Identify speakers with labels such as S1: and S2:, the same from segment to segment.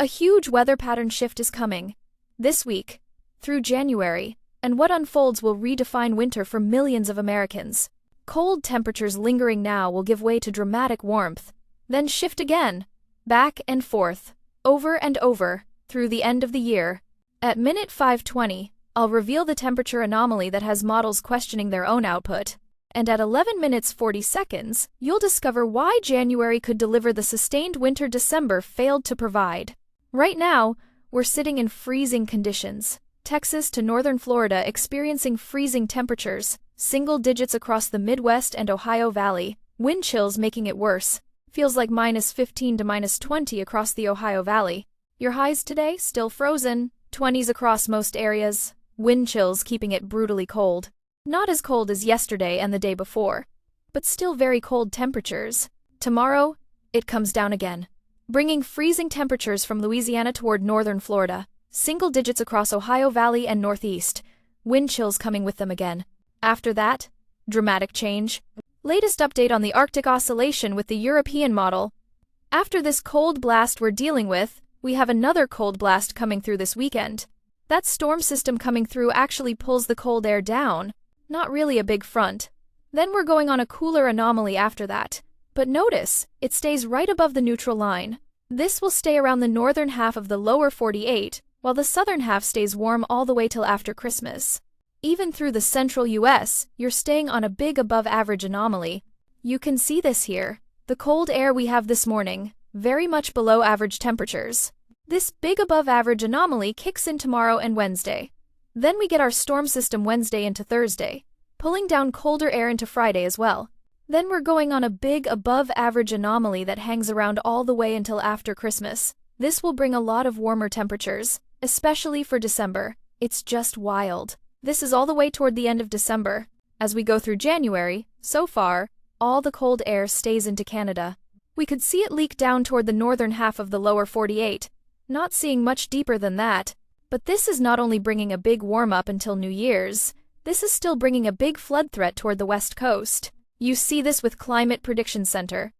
S1: A huge weather pattern shift is coming. This week, through January, and what unfolds will redefine winter for millions of Americans. Cold temperatures lingering now will give way to dramatic warmth, then shift again, back and forth, over and over, through the end of the year. At minute 5:20, I'll reveal the temperature anomaly that has models questioning their own output. And at 11 minutes 40 seconds, you'll discover why January could deliver the sustained winter December failed to provide. Right now, we're sitting in freezing conditions. Texas to northern Florida experiencing freezing temperatures, single digits across the Midwest and Ohio Valley, wind chills making it worse. Feels like -15 to -20 across the Ohio Valley. Your highs today still frozen, 20s across most areas, wind chills keeping it brutally cold. Not as cold as yesterday and the day before, but still very cold temperatures. Tomorrow, it comes down again, bringing freezing temperatures from Louisiana toward northern Florida, single digits across Ohio Valley and Northeast, wind chills coming with them again. After that, dramatic change. Latest update on the Arctic oscillation with the European model. After this cold blast we're dealing with, we have another cold blast coming through this weekend. That storm system coming through actually pulls the cold air down, not really a big front. Then we're going on a cooler anomaly after that. But notice, it stays right above the neutral line. This will stay around the northern half of the lower 48, while the southern half stays warm all the way till after Christmas. Even through the central US, you're staying on a big above-average anomaly. You can see this here. The cold air we have this morning, very much below average temperatures. This big above-average anomaly kicks in tomorrow and Wednesday. Then we get our storm system Wednesday into Thursday, pulling down colder air into Friday as well. Then we're going on a big above-average anomaly that hangs around all the way until after Christmas. This will bring a lot of warmer temperatures, especially for December. It's just wild. This is all the way toward the end of December. As we go through January, so far, all the cold air stays into Canada. We could see it leak down toward the northern half of the lower 48, not seeing much deeper than that. But this is not only bringing a big warm-up until New Year's, this is still bringing a big flood threat toward the west coast. You see this with Climate Prediction Center.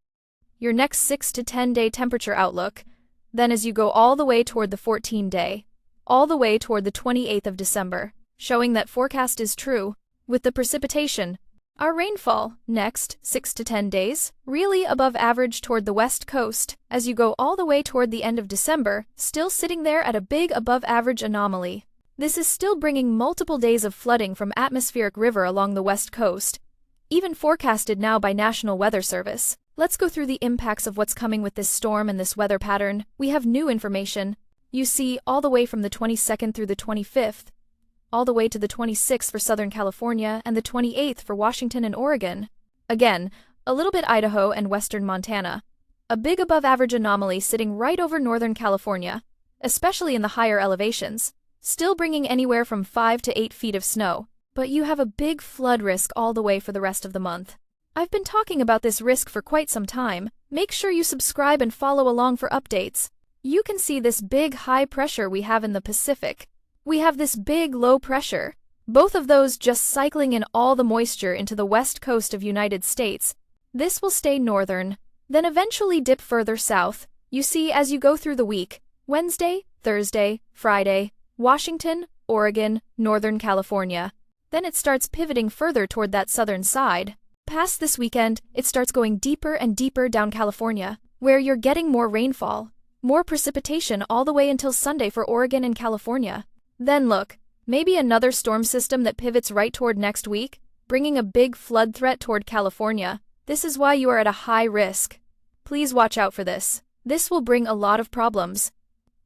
S1: Your next 6 to 10-day temperature outlook, then as you go all the way toward the 14-day, all the way toward the 28th of December, showing that forecast is true. With the precipitation, our rainfall, next 6 to 10 days, really above average toward the west coast, as you go all the way toward the end of December, still sitting there at a big above-average anomaly. This is still bringing multiple days of flooding from atmospheric river along the west coast, even forecasted now by National Weather Service. Let's go through the impacts of what's coming with this storm and this weather pattern. We have new information. You see, all the way from the 22nd through the 25th, all the way to the 26th for Southern California and the 28th for Washington and Oregon. Again, a little bit Idaho and western Montana. A big above-average anomaly sitting right over Northern California, especially in the higher elevations, still bringing anywhere from 5 to 8 feet of snow. But you have a big flood risk all the way for the rest of the month. I've been talking about this risk for quite some time. Make sure you subscribe and follow along for updates. You can see this big high pressure we have in the Pacific. We have this big low pressure, both of those just cycling in all the moisture into the west coast of United States. This will stay northern, then eventually dip further south. You see as you go through the week, Wednesday, Thursday, Friday, Washington, Oregon, Northern California. Then it starts pivoting further toward that southern side. Past this weekend, it starts going deeper and deeper down California, where you're getting more rainfall, more precipitation all the way until Sunday for Oregon and California. Then look, maybe another storm system that pivots right toward next week, bringing a big flood threat toward California. This is why you are at a high risk. Please watch out for this. This will bring a lot of problems.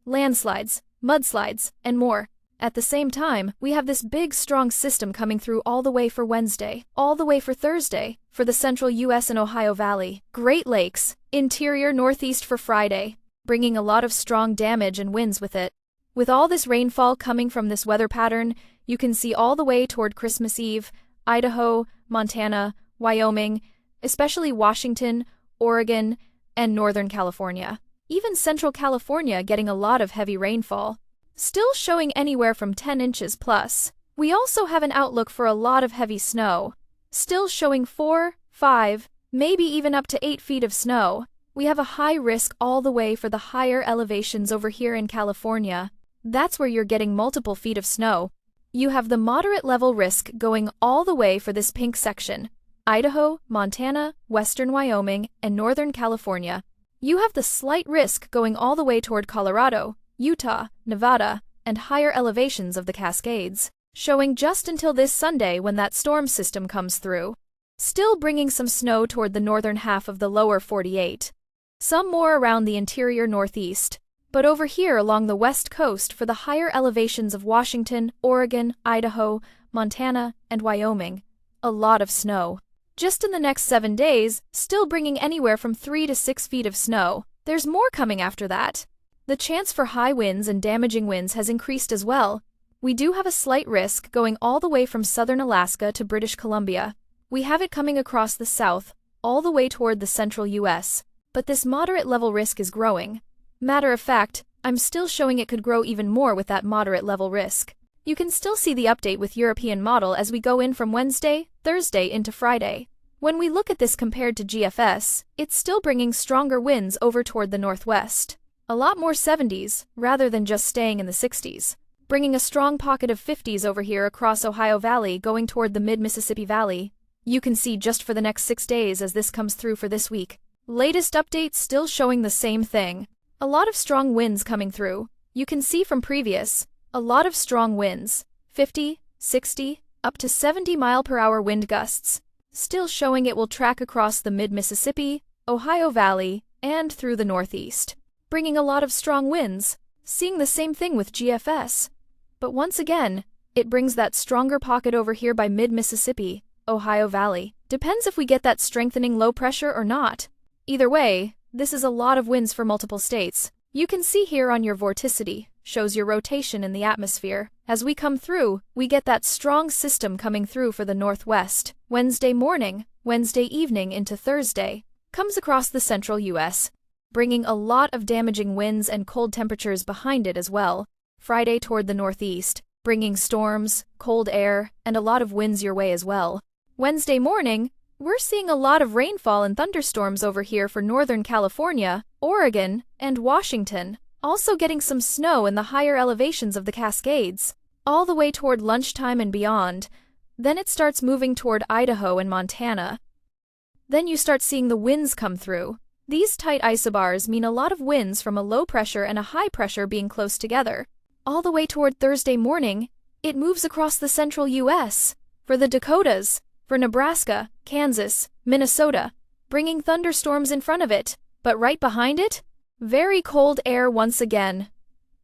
S1: Landslides, mudslides, and more. At the same time, we have this big strong system coming through all the way for Wednesday, all the way for Thursday, for the central US and Ohio Valley, Great Lakes, interior Northeast for Friday, bringing a lot of strong damage and winds with it. With all this rainfall coming from this weather pattern, you can see all the way toward Christmas Eve, Idaho, Montana, Wyoming, especially Washington, Oregon, and Northern California. Even Central California getting a lot of heavy rainfall, still showing anywhere from 10 inches plus. We also have an outlook for a lot of heavy snow, still showing 4, 5, maybe even up to 8 feet of snow. We have a high risk all the way for the higher elevations over here in California. That's where you're getting multiple feet of snow. You have the moderate level risk going all the way for this pink section: Idaho, Montana, western Wyoming, and northern California. You have the slight risk going all the way toward Colorado, Utah, Nevada, and higher elevations of the Cascades, showing just until this Sunday when that storm system comes through, still bringing some snow toward the northern half of the lower 48. Some more around the interior northeast, but over here along the west coast for the higher elevations of Washington, Oregon, Idaho, Montana, and Wyoming, a lot of snow. Just in the next 7 days, still bringing anywhere from 3 to 6 feet of snow. There's more coming after that. The chance for high winds and damaging winds has increased as well. We do have a slight risk going all the way from southern Alaska to British Columbia. We have it coming across the south, all the way toward the central US, but this moderate level risk is growing. Matter of fact, I'm still showing it could grow even more with that moderate level risk. You can still see the update with European model as we go in from Wednesday, Thursday into Friday. When we look at this compared to GFS, it's still bringing stronger winds over toward the northwest. A lot more 70s, rather than just staying in the 60s. Bringing a strong pocket of 50s over here across Ohio Valley going toward the mid-Mississippi Valley. You can see just for the next 6 days as this comes through for this week. Latest update still showing the same thing. A lot of strong winds coming through. You can see from previous, a lot of strong winds, 50, 60, up to 70-mile-per-hour wind gusts. Still showing it will track across the mid-Mississippi, Ohio Valley, and through the northeast, bringing a lot of strong winds. Seeing the same thing with GFS. But once again, it brings that stronger pocket over here by mid-Mississippi, Ohio Valley. Depends if we get that strengthening low pressure or not. Either way, this is a lot of winds for multiple states. You can see here on your vorticity, shows your rotation in the atmosphere. As we come through, we get that strong system coming through for the northwest. Wednesday morning, Wednesday evening into Thursday, comes across the central US, bringing a lot of damaging winds and cold temperatures behind it as well. Friday toward the northeast, bringing storms, cold air, and a lot of winds your way as well. Wednesday morning, we're seeing a lot of rainfall and thunderstorms over here for Northern California, Oregon, and Washington. Also getting some snow in the higher elevations of the Cascades, all the way toward lunchtime and beyond. Then it starts moving toward Idaho and Montana. Then you start seeing the winds come through. These tight isobars mean a lot of winds from a low pressure and a high pressure being close together. All the way toward Thursday morning, it moves across the central US, for the Dakotas, for Nebraska, Kansas, Minnesota, bringing thunderstorms in front of it, but right behind it, very cold air once again.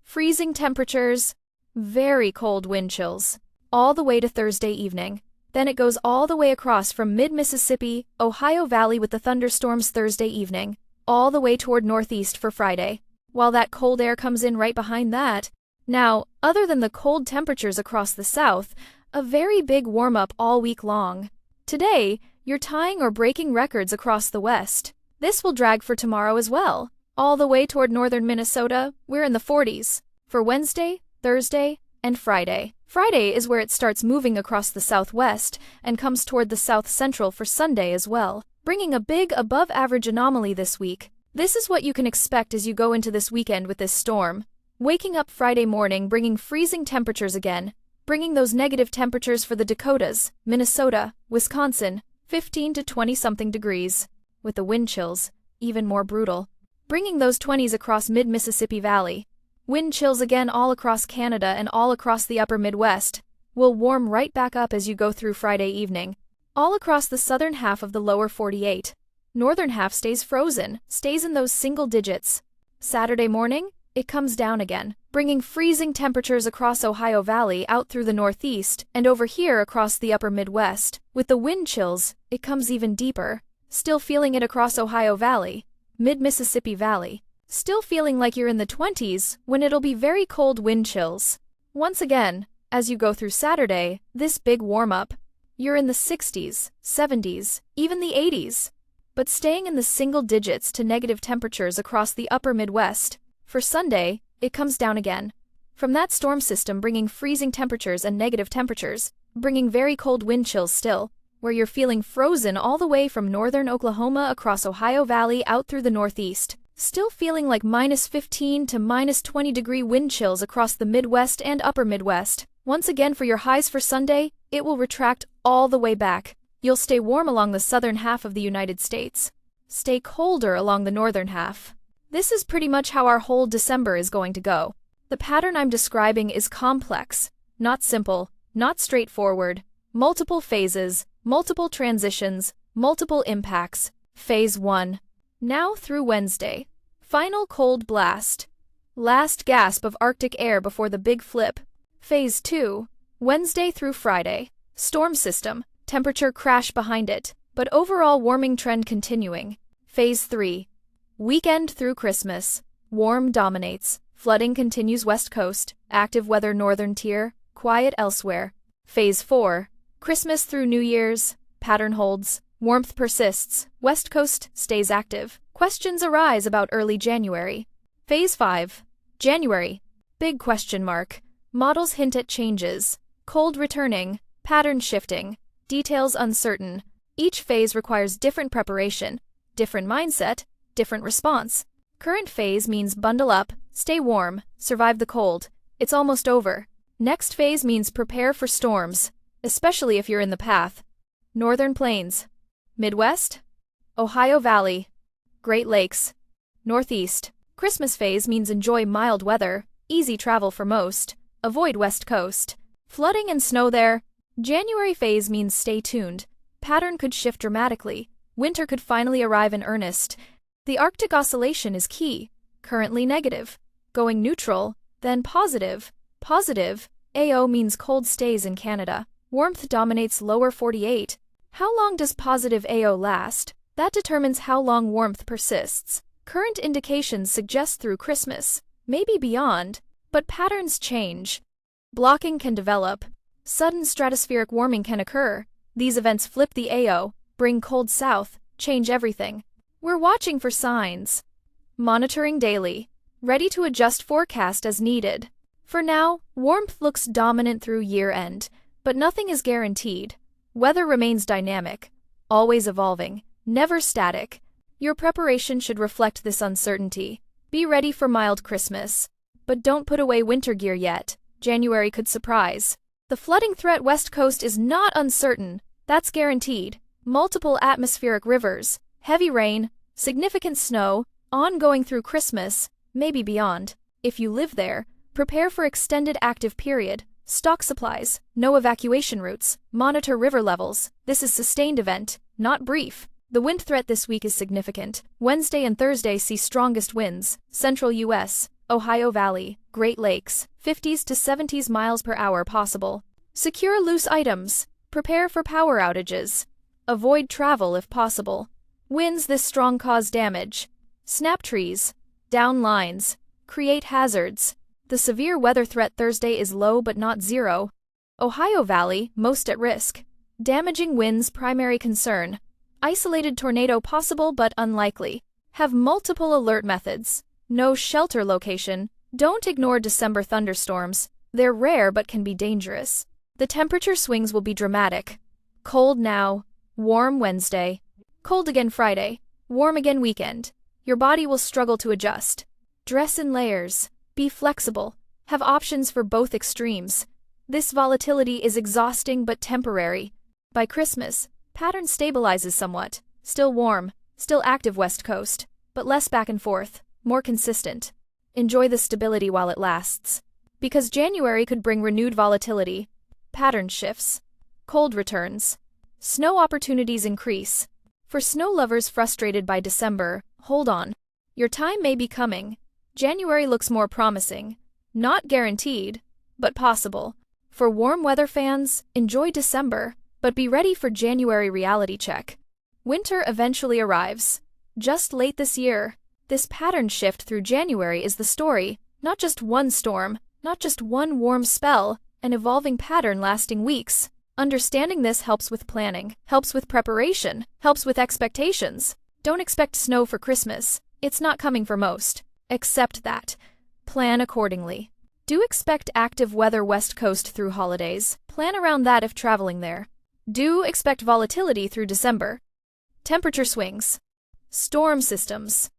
S1: Freezing temperatures, very cold wind chills, all the way to Thursday evening. Then it goes all the way across from mid-Mississippi, Ohio Valley with the thunderstorms Thursday evening, all the way toward northeast for Friday, while that cold air comes in right behind that. Now, other than the cold temperatures across the south, a very big warm-up all week long. Today, you're tying or breaking records across the west. This will drag for tomorrow as well. All the way toward northern Minnesota, we're in the 40s. For Wednesday, Thursday, and Friday. Friday is where it starts moving across the southwest and comes toward the south central for Sunday as well, bringing a big above-average anomaly this week. This is what you can expect as you go into this weekend with this storm. Waking up Friday morning bringing freezing temperatures again, bringing those negative temperatures for the Dakotas, Minnesota, Wisconsin, 15 to 20-something degrees, with the wind chills, even more brutal. Bringing those 20s across mid-Mississippi Valley. Wind chills again all across Canada and all across the upper Midwest. Will warm right back up as you go through Friday evening. All across the southern half of the lower 48. Northern half stays frozen, stays in those single digits. Saturday morning, it comes down again, bringing freezing temperatures across Ohio Valley out through the northeast and over here across the upper Midwest. With the wind chills, it comes even deeper. Still feeling it across Ohio Valley, mid-Mississippi Valley. Still feeling like you're in the 20s when it'll be very cold wind chills. Once again, as you go through Saturday, this big warm-up, you're in the 60s, 70s, even the 80s. But staying in the single digits to negative temperatures across the upper Midwest. For Sunday, it comes down again. From that storm system bringing freezing temperatures and negative temperatures, bringing very cold wind chills still. where you're feeling frozen all the way from northern Oklahoma across Ohio Valley out through the northeast. Still feeling like -15 to -20-degree wind chills across the Midwest and upper Midwest. Once again, for your highs for Sunday, it will retract all the way back. You'll stay warm along the southern half of the United States. Stay colder along the northern half. This is pretty much how our whole December is going to go. The pattern I'm describing is complex, not simple, not straightforward. Multiple phases, multiple transitions, multiple impacts. Phase 1. Now through Wednesday. Final cold blast. Last gasp of Arctic air before the big flip. Phase 2. Wednesday through Friday. Storm system. Temperature crash behind it, but overall warming trend continuing. Phase 3. Weekend through Christmas. Warm dominates. Flooding continues west coast. Active weather northern tier. Quiet elsewhere. Phase 4. Christmas through New Year's. Pattern holds. Warmth persists. West coast stays active. Questions arise about early January. Phase 5. January. Big question mark. Models hint at changes. Cold returning. Pattern shifting. Details uncertain. Each phase requires different preparation, different mindset, different response. Current phase means bundle up, stay warm, survive the cold. It's almost over. Next phase means prepare for storms, especially if you're in the path. Northern Plains. Midwest. Ohio Valley. Great Lakes. Northeast. Christmas phase means enjoy mild weather, easy travel for most. Avoid West Coast. Flooding and snow there. January phase means stay tuned. Pattern could shift dramatically. Winter could finally arrive in earnest. The Arctic oscillation is key. Currently negative. Going neutral, then positive. Positive. AO means cold stays in Canada. Warmth dominates lower 48. How long does positive AO last? That determines how long warmth persists. Current indications suggest through Christmas, maybe beyond, but patterns change. Blocking can develop. Sudden stratospheric warming can occur. These events flip the AO, bring cold south, change everything. We're watching for signs. Monitoring daily. Ready to adjust forecast as needed. For now, warmth looks dominant through year-end, but nothing is guaranteed. Weather remains dynamic, always evolving, never static. Your preparation should reflect this uncertainty. Be ready for mild Christmas. But don't put away winter gear yet. January could surprise. The flooding threat west coast is not uncertain. That's guaranteed. Multiple atmospheric rivers, heavy rain, significant snow, ongoing through Christmas, maybe beyond. If you live there, prepare for extended active period. Stock supplies, no evacuation routes, monitor river levels. This is sustained event, not brief. The wind threat this week is significant. Wednesday and Thursday see strongest winds. Central U.S., Ohio Valley, Great Lakes, 50s to 70s miles per hour possible. Secure loose items. Prepare for power outages. Avoid travel if possible. Winds this strong cause damage. Snap trees. Down lines. Create hazards. The severe weather threat Thursday is low but not zero. Ohio Valley, most at risk. Damaging winds primary concern. Isolated tornado possible but unlikely. Have multiple alert methods. No shelter location. Don't ignore December thunderstorms. They're rare but can be dangerous. The temperature swings will be dramatic. Cold now. Warm Wednesday. Cold again Friday. Warm again weekend. Your body will struggle to adjust. Dress in layers. Be flexible. Have options for both extremes. This volatility is exhausting but temporary. By Christmas, pattern stabilizes somewhat. Still warm, still active west coast, but less back and forth, more consistent. Enjoy the stability while it lasts. Because January could bring renewed volatility. Pattern shifts. Cold returns. Snow opportunities increase. For snow lovers frustrated by December, hold on. Your time may be coming. January looks more promising. Not guaranteed, but possible. For warm weather fans, enjoy December, but be ready for January reality check. Winter eventually arrives. Just late this year. This pattern shift through January is the story, not just one storm, not just one warm spell, an evolving pattern lasting weeks. Understanding this helps with planning, helps with preparation, helps with expectations. Don't expect snow for Christmas. It's not coming for most. Accept that. Plan accordingly. Do expect active weather west coast through holidays. Plan around that if traveling there. Do expect volatility through December. Temperature swings. Storm systems.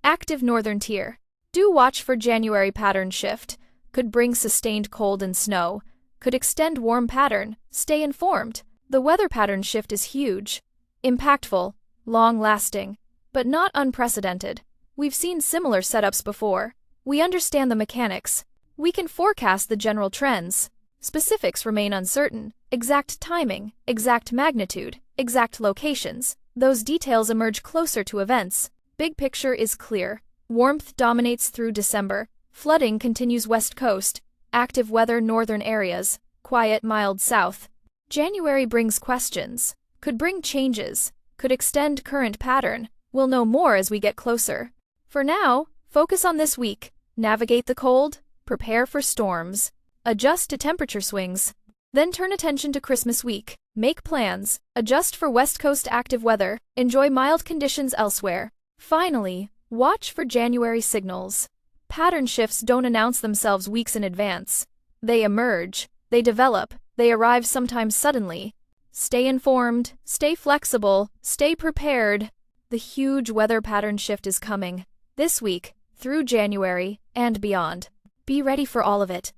S1: Active northern tier. Do watch for January pattern shift. Could bring sustained cold and snow. Could extend warm pattern. Stay informed. The weather pattern shift is huge. Impactful. Long-lasting. But not unprecedented. We've seen similar setups before. We understand the mechanics. We can forecast the general trends. Specifics remain uncertain. Exact timing, exact magnitude, exact locations. Those details emerge closer to events. Big picture is clear. Warmth dominates through December. Flooding continues west coast. Active weather northern areas. Quiet, mild south. January brings questions. Could bring changes. Could extend current pattern. We'll know more as we get closer. For now, focus on this week. Navigate the cold. Prepare for storms. Adjust to temperature swings. Then turn attention to Christmas week. Make plans. Adjust for West Coast active weather. Enjoy mild conditions elsewhere. Finally, watch for January signals. Pattern shifts don't announce themselves weeks in advance. They emerge. They develop. They arrive sometimes suddenly. Stay informed. Stay flexible. Stay prepared. The huge weather pattern shift is coming. This week, through January, and beyond. Be ready for all of it.